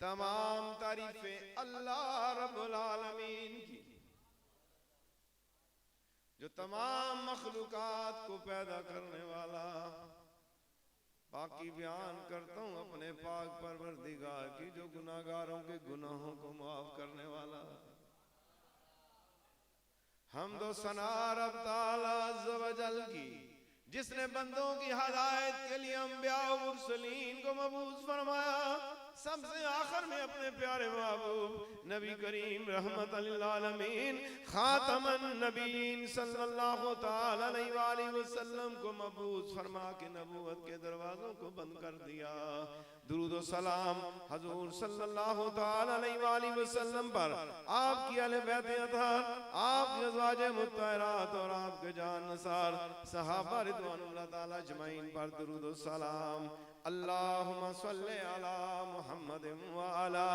तमाम तारीफें अल्लाह रब्बुल आलमीन की जो तमाम मखलूकात को पैदा करने वाला. बाकी बयान करता हूँ अपने पाक परवरदिगार की जो गुनाहगारों के गुनाहों को माफ करने वाला. हम्दो सना रब ताला अज़्ज़ व जल की जिसने बंदों की हिदायत के लिए अंबिया और मुरसलीन को मबूस फरमाया. सबसे आखिर में अपने प्यारे महबूब नबी करीम रहमतल लिल आलमीन खातमन नबीन सल्लल्लाहु ताला अलैहि वसल्लम को मबूस फरमा के नबूवत के दरवाजों को बंद कर दिया. दुरूद व सलाम हुजूर सल्लल्लाहु ताला अलैहि वसल्लम पर, आपकी अहले बैत अतहर, आपकी अज़वाजे मुत्तहरात और आपके जान नसार सहाबा रिज़वानुल्लाह ताला अजमईन पर दुरूद व सलाम. अल्लाहुम्मा सल्लि अला मुहम्मद व अला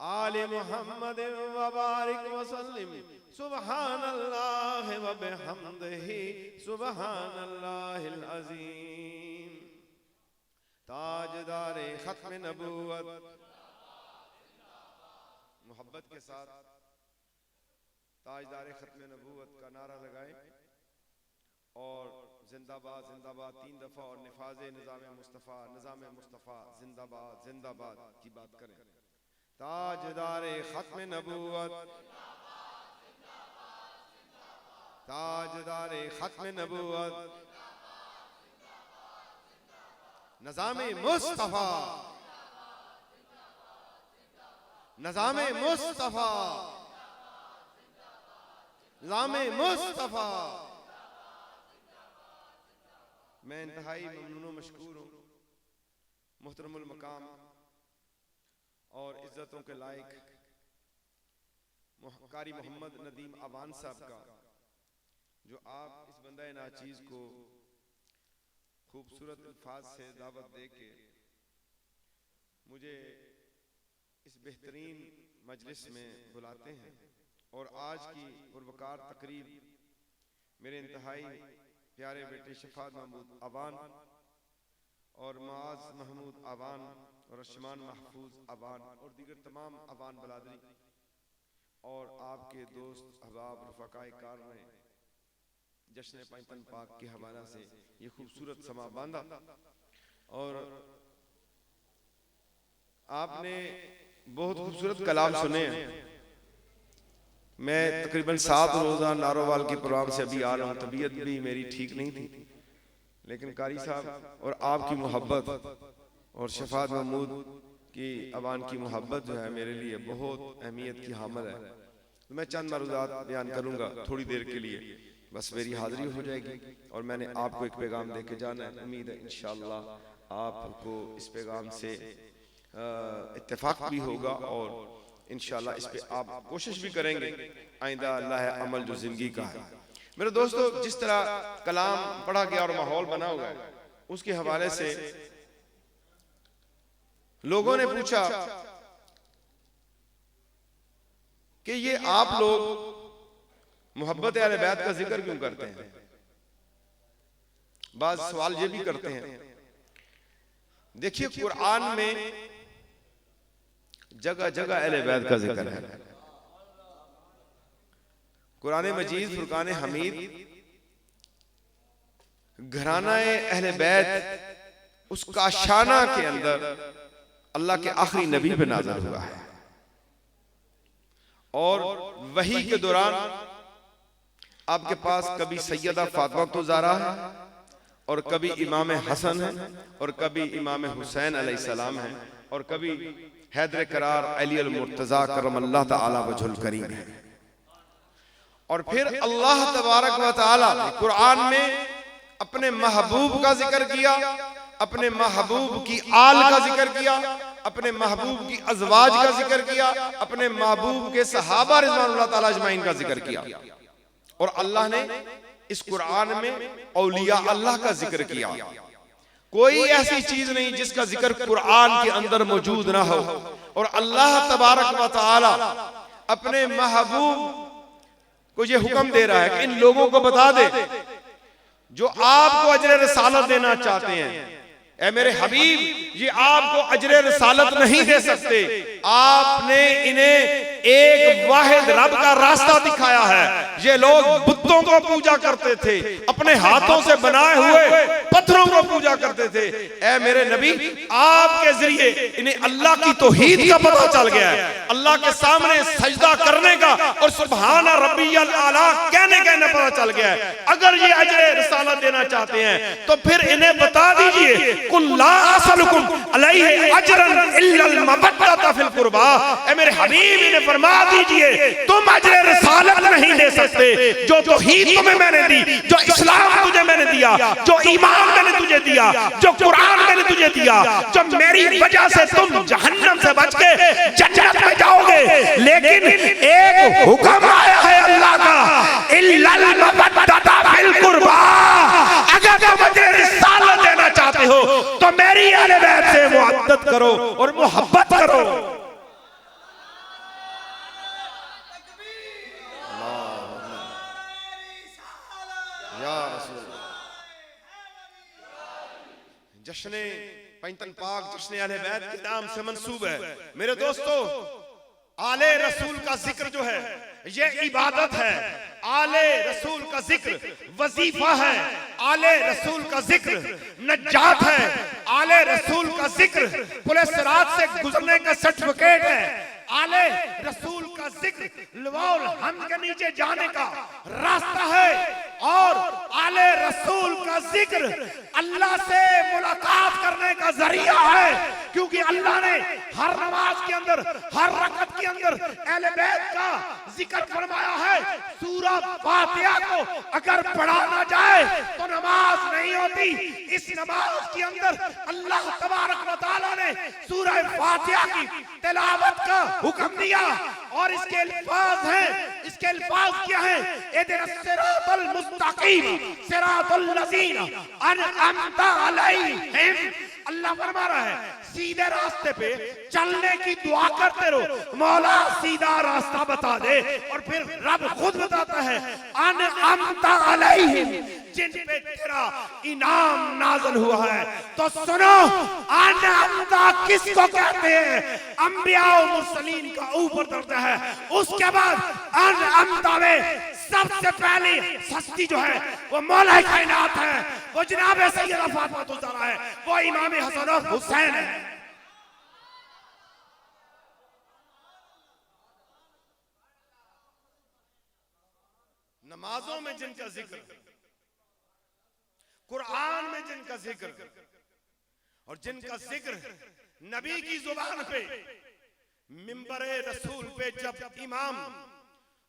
आलि मुहम्मद व बारिक व सल्लिम. सुब्हानल्लाह व बिहम्दिही सुब्हानल्लाहिल अज़ीम. ताजदारे खत्म नबूवत मोहब्बत के साथ ताजदारे खत्म नबूवत का नारा लगाए और जिंदाबाद जिंदाबाद 3 दफा और निफाज़े निज़ाम मुस्तफ़ा जिंदाबाद जिंदाबाद की बात करें. ताजदारे खत्म नबूवत ताजदारे खत्म नबूवत निज़ामे मुस्तफ़ा निज़ामे मुस्तफ़ा निज़ामे मुस्तफ़ा. मैं इंतहाई ममनून व मशकूर हूँ मुहतरमुल मकाम और इज्जतों के लायक कारी मोहम्मद नदीम अवान साहब का, जो आप इस बंदा नाचीज़ को खूबसूरत अल्फाज से दावत दे के मुझे इस बेहतरीन मजलिस में बुलाते हैं. और आज की पुरवकार तकरीब मेरे इंतहाई प्यारे बेटे शफात महमूद अवान और मुआज़ महमूद अवान और रशमान महफूज अवान और दीगर तमाम अवान बलादरी और आपके दोस्त अहबाब रफ़ाक़ाए कार ने जश्न पैंतन पाक के हवाला से ये खूबसूरत समा बांधा. और आपने बहुत खूबसूरत कलाम सुने हैं। मैं तकरीबन 7 रोजा नारोवाल के प्रोग्राम से अभी आ रहा हूँ, तबीयत भी मेरी ठीक नहीं थी, लेकिन कारी साहब और आपकी मोहब्बत और शफात महमूद की अवान की मोहब्बत जो है मेरे लिए बहुत अहमियत की हामिल है। तो मैं चंद मरुदात बयान करूंगा थोड़ी देर के लिए, बस मेरी हाजिरी हो जाएगी और मैंने आपको एक पैगाम दे के जाना है। उम्मीद है इंशाअल्लाह आपको इस पैगाम से इत्तेफाक भी होगा और इंशाअल्लाह इस पे आप कोशिश भी करेंगे। आइंदा अल्लाह है अमल जो जिंदगी का है। मेरे दोस्तों, जिस तरह कलाम पढ़ा गया और माहौल बना हुआ है, उसके हवाले से लोगों ने पूछा कि ये आप लोग मोहब्बत अहले बैत का जिक्र क्यों करते हैं। बात सवाल ये भी करते हैं। देखिए, कुरान में जगह जगह अहले बैत का जिक्र है। कुरान मजीद फुरकान हमीद घराना अहले बैत उसका शाना के अंदर अल्लाह के आखिरी नबी पे नाज़िल हुआ है और वही के दौरान आपके पास कभी सैयदा फातिमा तो ज़हरा है और कभी इमाम हसन है और कभी इमाम हुसैन अलैहिस्सलाम है और कभी हैदर करार अली अल मुर्तज़ा करमल्लाहु तआला वजहुल करीम है। और फिर अल्लाह तबारक व तआला ने कुरान में अपने महबूब का जिक्र किया, अपने महबूब की आल का जिक्र किया, अपने महबूब की अज़वाज का जिक्र किया, अपने महबूब के सहाबा रिज़वानुल्लाह तआला अजमाइन का जिक्र किया। और अल्लाह ने इस कुरान में औलिया अल्लाह का जिक्र किया। कोई ऐसी चीज नहीं जिसका जिक्र कुरान के अंदर मौजूद ना हो। और अल्लाह तबारक व तआला अपने महबूब को ये हुक्म दे रहा है कि इन लोगों को बता दे जो आपको अजर रिसालत देना चाहते हैं, ऐ मेरे हबीब, ये आपको अजर रिसालत नहीं दे सकते। आपने इन्हें एक वाहिद रब का रास्ता दिखाया है। ये लोग बुतों को पूजा करते थे, अपने हाथों से बनाए हुए पत्थरों को पूजा करते थे। ऐ मेरे नबी, आपके जरिए इन्हें अल्लाह की तौहीद का पता चल गया है, अल्लाह के सामने सजदा करने का और सुभान रब्बियल आला कहने का इन्हें पता चल गया है। अगर ये अजर रिसालत देना चाहते हैं तो फिर इन्हें बता दीजिए, कुल ला असलुकुम अलैहि अजरन इल्लल मवद्दत फिल कुर्बा। ऐ मेरे हबीब, इन्हें फरमा दीजिए तुम अजर रिसालत नहीं दे सकते। जो तौहीद तुम्हें मैंने दी, जो इस्लाम तुझे मैंने दिया, जो ईमान मैंने तुझे दिया, जो कुरान मैंने तुझे दिया, जो मेरी वजह से तुम जहन्नम से बच के जन्नत में जाओगे। लेकिन एक हुक्म आया है अल्लाह का, इल्लल मवद्दत फिल कुर्बा। अगर तुम अजर रिसालत देना चाहते हो तो मेरी अहले बैत से मुहब्बत करो और मोहब्बत करो। जश्न पैंतन पाक जश्न अहले बैत के नाम से मंसूब है। मेरे दोस्तों, आले रसूल का जिक्र जो है ये इबादत है। आले रसूल का जिक्र वजीफा है। आले रसूल का जिक्र नजात है। आले रसूल का जिक्र पुलिस सिरात से गुजरने का सर्टिफिकेट है। आले रसूल का जिक्र लवाउल हम्द के नीचे जाने का रास्ता है। और आले रसूल का जिक्र अल्लाह से मुलाकात करने का जरिया है, क्योंकि अल्लाह ने हर नमाज के अंदर, हर रकत के अंदर अहले बैत का जिक्र फरमाया है। सूरह फातिहा को अगर पढ़ा ना जाए तो नमाज नहीं होती। इस नमाज के अंदर अल्लाह तबारक व तआला ने सूरह फातिहा की तिलावत का हुक्म दिया और इसके अल्फाज हैं। इसके अल्फाज क्या हैं? इहदिनस सिरातल मुस्तकीम सिरातल लज़ीना अनअमता अलैहिम। अल्लाह फरमा रहा है सीधे रास्ते पे चलने की दुआ करते रहो, मौला सीधा रास्ता बता दे। और फिर रब खुद बताता है अनअमता अलैहिम, जिन पे तेरा इनाम नाज़िल हुआ है। तो सुनो, अनअमता किसको कहते हैं? अंबिया और मुरसलीन का ऊपर दर्जा है। उसके बाद अनअमता में सबसे पहले सस्ती जो है वो मौला कायनात है, वो जनाब सैयदा फातिमा तो ज़हरा है, वो इमाम हसन और हुसैन है। नमाजों में जिनका जिक्र, कुरान में जिनका जिक्र, और जिनका जिक्र नबी की जुबान पे, मिंबरे रसूल पे जब इमाम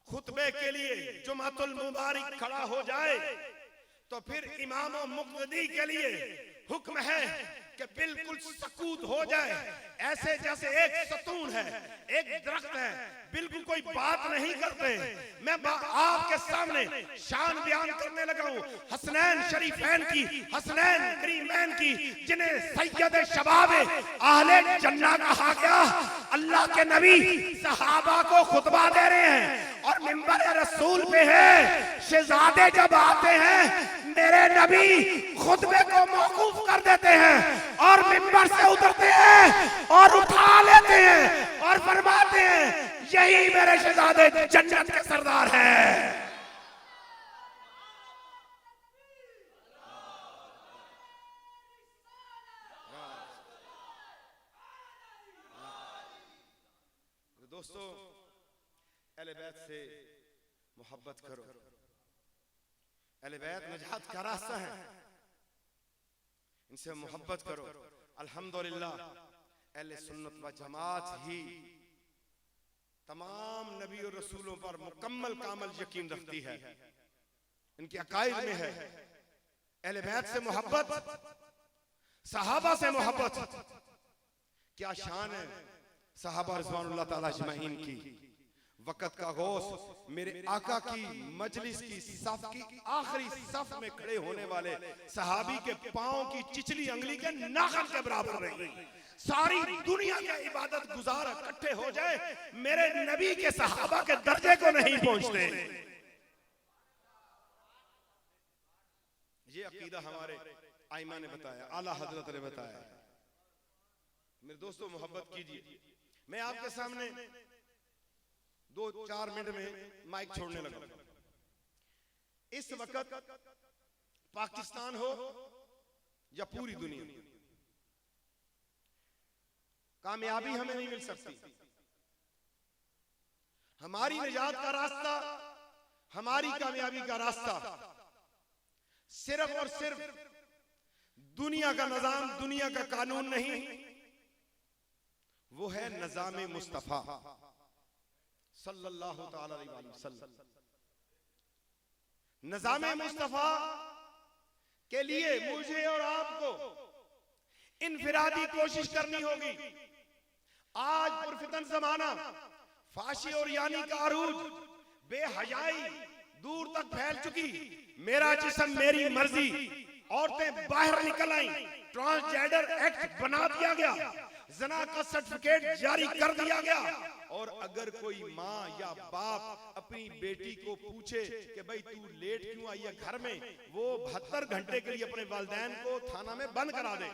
खुतबे के लिए जुमातुल मुबारक खड़ा हो जाए तो फिर इमाम और मुक्तदी के लिए हुक्म है कि बिल्कुल सकूत हो जाए, ऐसे जैसे एक सतून है, एक दरख्त है, बिल्कुल कोई बात नहीं करते। मैं आपके सामने शान बयान करने लगा हूं हसनैन शरीफैन की, हसनैन करीमैन की, जिन्हें सैयद शबाब अहले जन्नत कहा गया। अल्लाह के नबी सहाबा को खुतबा दे रहे हैं और मिंबर रसूल पे है। शहजादे जब आते हैं मेरे नबी खुतबे को मौकूफ कर देते हैं और मिंबर से उतरते हैं और उठा लेते हैं और फरमाते हैं यही मेरे शहजादे जन्नत के सरदार हैं। दोस्तों, अहले बैत से मोहब्बत करो। अहले बैत निजात का रास्ता है, इनसे मोहब्बत करो। अल्हम्दुलिल्लाह अहले सुन्नत व जमात ही तमाम नबी और रसूलों पर मुकम्मल कामल यकीन रखती है, इनके अकायद में है। अहले बैत से मोहब्बत, सहाबा से मोहब्बत, क्या शान है सहाबा रिज़वानुल्लाह ताला अजमईन की। वक़्त का गौस मेरे आका की मजलिस की सफ की आखिरी सफ में खड़े होने वाले सहाबी के पांव की चिचली अंगली के नाखन के बराबर रही। सारी दुनिया के इबादत गुजार इकट्ठे हो जाए, मेरे नबी के सहाबा के दर्जे को नहीं पहुंचते। ये अकीदा हमारे आइमा ने बताया, आला हजरत ने बताया। मेरे दोस्तों मोहब्बत कीजिए। मैं आपके सामने 2-4 मिनट में माइक छोड़ने लगा। इस वक्त पाकिस्तान हो या पूरी दुनिया, कामयाबी हमें नहीं मिल सकती। हमारी निजात का रास्ता, हमारी कामयाबी का रास्ता सिर्फ और सिर्फ दुनिया का निजाम, दुनिया का कानून नहीं, वो है निजाम मुस्तफा सल्लल्लाहु ताला अलैहि वसल्लम। निजाम मुस्तफा के लिए मुझे और आपको इनफिरादी कोशिश करनी होगी। आज पुरफितन जमाना, फाशी और यानी का अरूज, बेहयाई दूर तक फैल चुकी। मेरा जिस्म मेरी मर्जी, औरतें बाहर निकल आई, ट्रांसजेंडर एक्ट बना दिया गया, जना का सर्टिफिकेट जारी कर दिया गया। और अगर कोई माँ या बाप अपनी बेटी को पूछे कि भाई तू लेट क्यों आई है घर में, वो 72 घंटे के लिए अपने वालिदैन को थाना में बंद करा दे।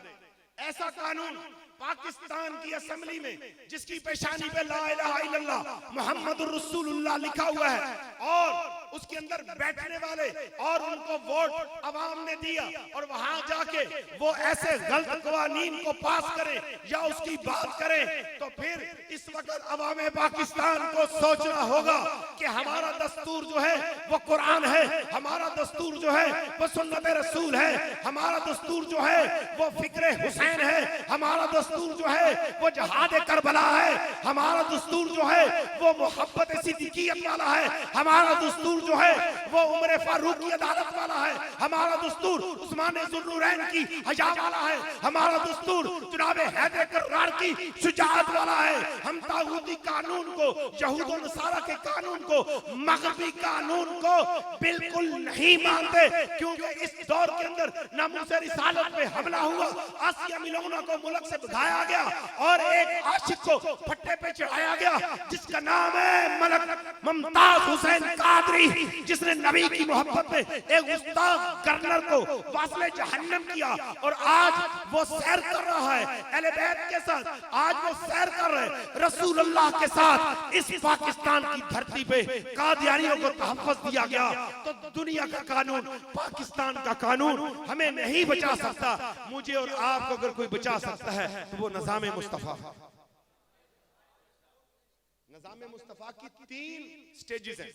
ऐसा कानून पाकिस्तान की असेंबली में, जिसकी पेशानी पे ला इलाहा इल्लल्लाह मुहम्मदुर रसूलुल्लाह लिखा हुआ है, और उसके अंदर बैठने वाले और उनको वोट अवाम ने दिया, और वहां जाके वो ऐसे गलत कवानीन को पास करें या उसकी बात करें, तो फिर इस वक्त अवाम पाकिस्तान को सोचना होगा कि हमारा दस्तूर जो है वो कुरान है, हमारा दस्तूर जो है वो सुन्नत रसूल है, हमारा दस्तूर जो है वो फिक्र हुसैन है, हमारा दस्तूर जो है वो जहाद करबला है, हमारा दस्तूर जो है वो मोहब्बत सिद्दीकियत वाला है, हमारा दस्तूर जो है वो उमर फारूक की अदालत वाला है, हमारा दस्तूर उस्मान ज़ुन्नूरैन की हया वाला है, हमारा दस्तूर जनाब हैदर कर्रार की शुजाअत वाला है। हम तागूती कानून को, यहूद और नसारा के कानून को, मगरबी कानून को बिल्कुल नहीं मानते, क्योंकि इस दौर के अंदर नामूस रिसालत पे हमला हुआ, आसिया मिलोना को मुल्क से भगाया गया और एक आशिक को फट्टे पे चढ़ाया गया जिसका नाम है मलक मुमताज हुसैन कादरी, जिसने नबी की मोहब्बत में एक उस्ताद कर्नल को वासले जहन्नम किया, और आज वो सैर कर रहा है अहले बैत के साथ, आज वो सैर कर रहे हैं रसूलुल्लाह के साथ। इस पाकिस्तान की धरती पे कादियानियों को तहफ़्फ़ुज़ दिया गया, तो दुनिया का कानून, पाकिस्तान का कानून हमें नहीं बचा सकता। मुझे और आपको अगर कोई बचा सकता है तो वो निज़ाम मुस्तफा। निज़ाम मुस्तफा की 3 स्टेजेस हैं।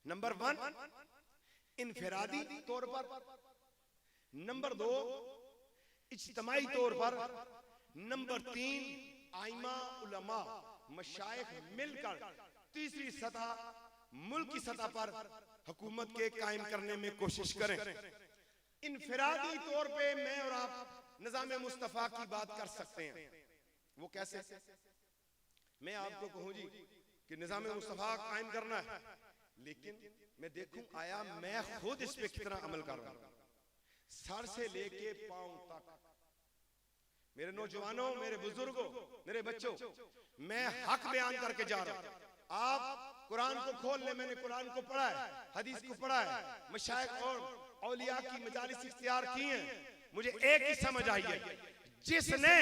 नंबर 1 इनफिरादी तौर पर, नंबर 2 इज्तिमाई तौर पर, नंबर 3 आइमा उलमा मशाइख मिलकर, तीसरी सतह मुल्क की सतह पर हुकूमत के कायम करने में कोशिश करें। इनफिरादी तौर पे मैं और आप निज़ाम मुस्तफा की बात कर सकते हैं। वो कैसे? मैं आपको कहूं जी कि निज़ाम मुस्तफा कायम करना है, लेकिन मैं देखूं आया मैं खुद इस पे कितना अमल कर रहा हूं, सर से लेके पांव तक। मेरे नौजवानों, मेरे बुजुर्गों, मेरे बच्चों, मैं हक बयान करके जा रहा हूं। आप कुरान को खोल ले, मैंने कुरान को पढ़ा है, हदीस को पढ़ा है, मशाइख और औलिया की मजालिस इख्तियार की हैं। मुझे एक ही समझ आई है, जिसने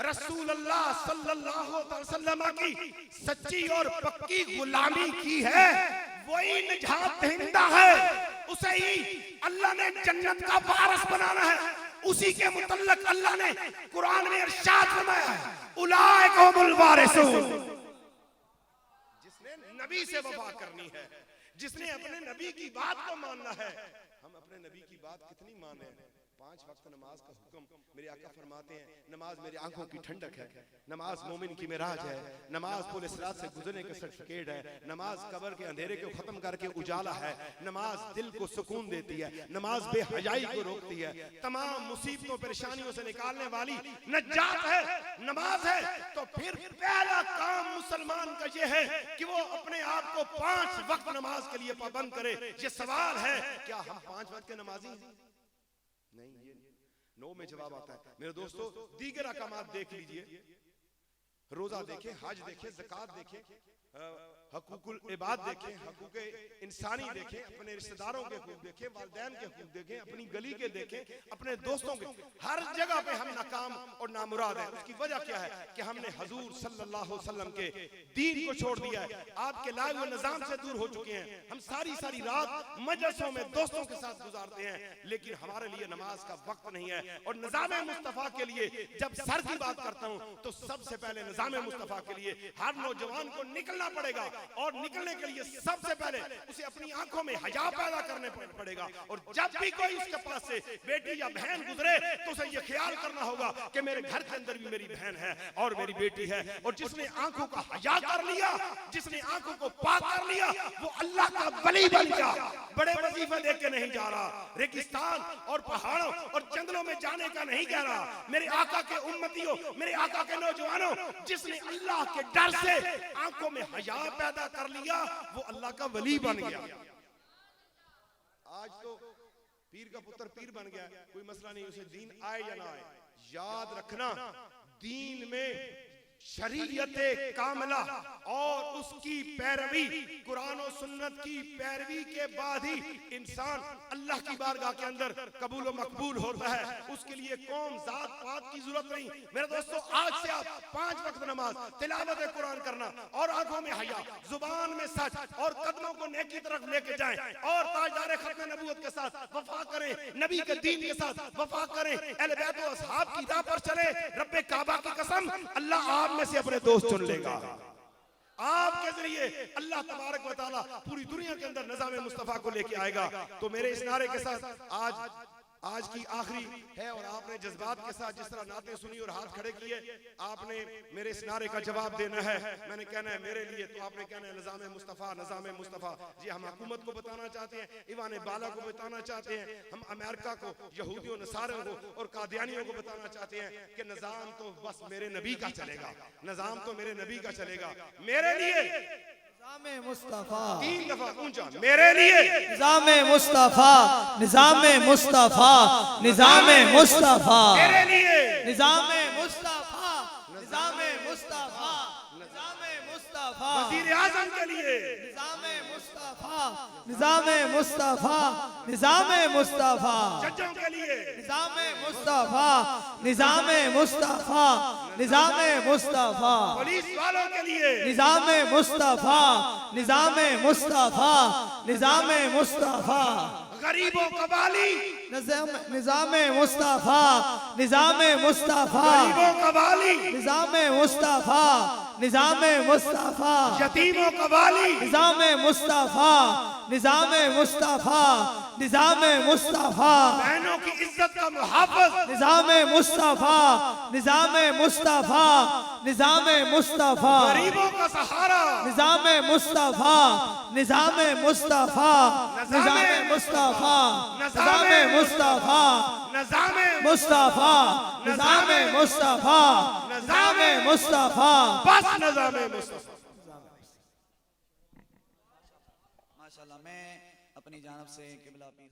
रसूल अल्लाह सल्लल्लाहु अलैहि वसल्लम की सच्ची और पक्की गुलामी की है, वही निजात हिंदा है। उसे ही अल्लाह ने जन्नत का वारिस बनाना है। उसी के मुतल्लक अल्लाह ने कुरान में इरशाद फरमाया है, उलाइका हुमुल वारिसून। जिसने नबी से वफा करनी है, जिसने अपने नबी की बात को मानना है। हम अपने नबी की बात कितनी माने? 5 वक्त नमाज का हुक्म मेरे आका फरमाते हैं, नमाज मेरी आंखों की ठंडक है, नमाज मोमिन की मेराज है, नमाज पुल सिरात से गुजरने का सर्टिफिकेट है, नमाज कब्र के अंधेरे को खत्म करके उजाला है, नमाज दिल को सुकून देती है, नमाज बेहयाई को रोकती है, तमाम मुसीबतों परेशानियों से निकालने वाली नजात है, नमाज है। तो फिर पहला काम मुसलमान का यह है कि वो अपने आप को 5 वक्त नमाज के लिए पाबंद करे। ये सवाल है, क्या हम 5 वक्त के नमाजी हैं? नहीं, ये 9 में जवाब आता है। मेरे दोस्तों, दीगर अहकामात देख लीजिए, रोजा देखें, हज देखें, ज़कात देखें, हकूकुल इबाद देखें, हकूके इंसानी देखें, अपने रिश्तेदारों के हकूक देखें, वालिदैन के हकूक देखें, अपनी गली के देखें, अपने दोस्तों के, हर जगह पे हम नाकाम और नामुराद हैं। उसकी वजह क्या है कि हमने हजूर सल्लल्लाहु अलैहि वसल्लम के दीन को छोड़ दिया है, आपके लाए हुए निजाम से दूर हो चुके हैं। हम सारी रात मजलिसों में दोस्तों के साथ गुजारते हैं, लेकिन हमारे लिए नमाज का वक्त नहीं है। और निजाम मुस्तफा के लिए जब सर की बात करता हूं, तो सबसे पहले निजाम मुस्तफा के लिए हर नौजवान को निकलना पड़ेगा, और निकलने के लिए सबसे पहले उसे अपनी आंखों में हया पैदा करने पड़ेगा। और जब भी कोई उसके पास से बेटी या बहन गुजरे, तो उसे ये ख्याल करना होगा कि मेरे घर के अंदर भी मेरी बहन है और मेरी बेटी है। और जिसने आंखों का हया कर लिया, जिसने आंखों को पाक कर लिया, वो अल्लाह का वली बन गया। बड़े वजीफे दे के नहीं जा रहा, रेगिस्तान और पहाड़ों और जंगलों में जाने का नहीं कह रहा। मेरे आका के उम्मतियों, मेरे आका के नौजवानों, जिसने अल्लाह के डर से आंखों में हया पैदा कर लिया, वो अल्लाह का वली बन गया। आज तो पीर का पुत्र पीर बन गया, कोई मसला नहीं, उसे दीन आए या ना आए। याद रखना, दीन में शरीयत कामिला और उसकी पैरवी, कुरान और सुन्नत की पैरवी के बाद ही इंसान अल्लाह की बारगाह के अंदर कबूल और मकबूल होता है। उसके लिए कौम, जात, पात की जरूरत नहीं। मेरे दोस्तों, आज से आप 5 वक्त नमाज, तिलावत कुरान करना और आंखों में हया, जुबान में सच और कदमों को नेकी की तरफ लेके जाएं और ताजदार खत्म नबूवत के साथ वफा करें, नबी के दीन के साथ वफा करें, अहले बैत व असहाब की राह पर चले। रब्बे काबा की कसम, अल्लाह आप में से अपने दोस्त चुन लेगा। आपके जरिए अल्लाह तबारक व तआला पूरी दुनिया के अंदर निज़ाम मुस्तफा को लेके आएगा। तो मेरे इस नारे के साथ आज की आखिरी है, और आपने जज्बात के साथ जिस तरह नाते सुनी और हाथ खड़े किए, आपने मेरे इस नारे का जवाब देना है। मैंने कहना है मेरे लिए, तो आपने कहना है निज़ाम मुस्तफा, निज़ाम मुस्तफा। जी, हम हुकूमत को बताना चाहते हैं, ईवान बाला को बताना चाहते हैं, हम अमेरिका को, यहूदियों, नसारों को और कादियानियों को बताना चाहते हैं कि निज़ाम तो बस मेरे नबी का चलेगा, निज़ाम तो मेरे नबी का चलेगा। मेरे लिए निज़ामे मुस्तफा, 3 दफा ऊंचा, मेरे लिए निज़ामे मुस्तफा, निज़ामे मुस्तफा, निज़ामे मुस्तफा, मेरे लिए निज़ामे मुस्तफा, निज़ामे मुस्तफा, निज़ामे मुस्तफा, वज़ीर आज़म के लिए निज़ामे मुस्तफा, निज़ामे मुस्तफा, निज़ामे मुस्तफा, जजों के लिए निज़ामे मुस्तफा, निज़ामे मुस्तफा, निज़ामे मुस्तफा, पुलिस वालों के लिए निज़ामे मुस्तफा, निज़ामे मुस्तफा, निज़ामे मुस्तफा, गरीबों कबाली, निज़ामे मुस्तफा, निज़ामे मुस्तफा, गरीबों कबाली, निज़ामे मुस्तफा, निजाम मुस्तफा यतीमों का वाली निजाम मुस्तफा निजाम मुस्तफा निजाम मुस्तफा बहनों की इज्जत का मुहाफिज निजाम मुस्तफा निजाम मुस्तफा निजाम मुस्तफा गरीबों का सहारा निजाम मुस्तफा निजाम मुस्तफा निजाम मुस्तफा निजाम मुस्तफा निजामे मुस्तफा निजाम मुस्तफा निजाम मुस्तफा बस निजामे मुस्तफा। माशाल्लाह। मैं अपनी जानब से किबला पीर